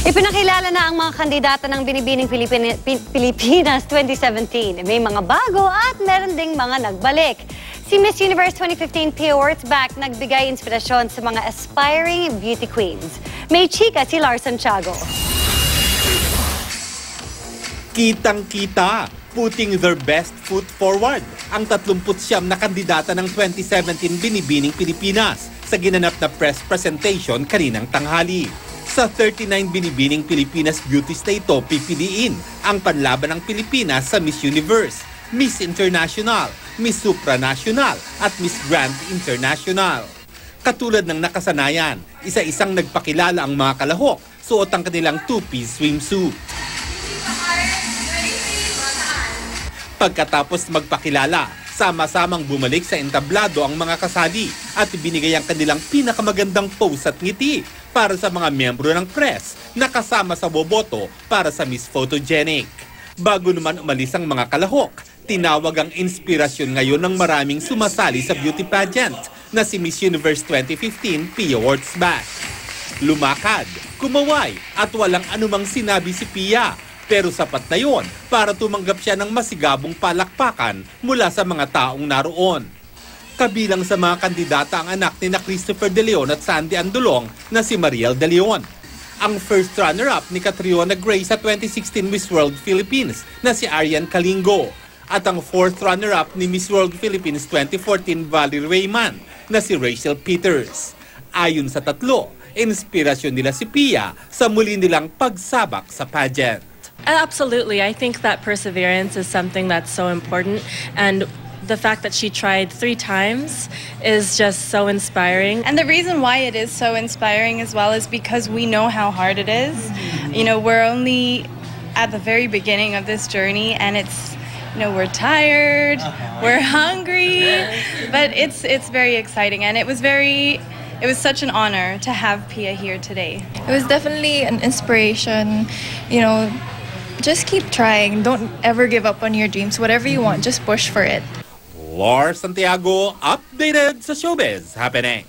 Ipinakilala na ang mga kandidata ng Binibining Pilipinas 2017. May mga bago at meron ding mga nagbalik. Si Miss Universe 2015 Pia Wurtzbach nagbigay inspirasyon sa mga aspiring beauty queens. May chika si Larson Tiago. Kitang-kita, putting their best foot forward ang 39 na kandidata ng 2017 Binibining Pilipinas sa ginanap na press presentation kaninang tanghali. Sa 39 Binibining Pilipinas beauties na ito, pipiliin ang panlaban ng Pilipinas sa Miss Universe, Miss International, Miss Supranational at Miss Grand International. Katulad ng nakasanayan, isa-isang nagpakilala ang mga kalahok, suot ang kanilang two-piece swimsuit. Pagkatapos magpakilala, sama-samang bumalik sa entablado ang mga kasali at ibinigay ang kanilang pinakamagandang pose at ngiti para sa mga miyembro ng press na kasama sa boboto para sa Miss Photogenic. Bago naman umalis ang mga kalahok, tinawag ang inspirasyon ngayon ng maraming sumasali sa beauty pageant na si Miss Universe 2015 Pia Wurtzbach. Lumakad, kumaway at walang anumang sinabi si Pia. Pero sapat na yon para tumanggap siya ng masigabong palakpakan mula sa mga taong naroon. Kabilang sa mga kandidata ang anak ni Christopher De Leon at Sandy Andulong na si Mariel De Leon. Ang first runner-up ni Catriona Gray sa 2016 Miss World Philippines na si Arian Kalingo. At ang fourth runner-up ni Miss World Philippines 2014 Valerie Rayman na si Rachel Peters. Ayon sa tatlo, inspirasyon nila si Pia sa muli nilang pagsabak sa pageant. Absolutely. I think that perseverance is something that's so important, and the fact that she tried 3 times is just so inspiring. And the reason why it is so inspiring as well is because we know how hard it is. You know, we're only at the very beginning of this journey, and it's, you know, we're tired, we're hungry, but it's very exciting, and it was such an honor to have Pia here today. It was definitely an inspiration, you know. Just keep trying. Don't ever give up on your dreams. Whatever you want, just push for it. Lars Santiago, updated sa Showbiz Happenings.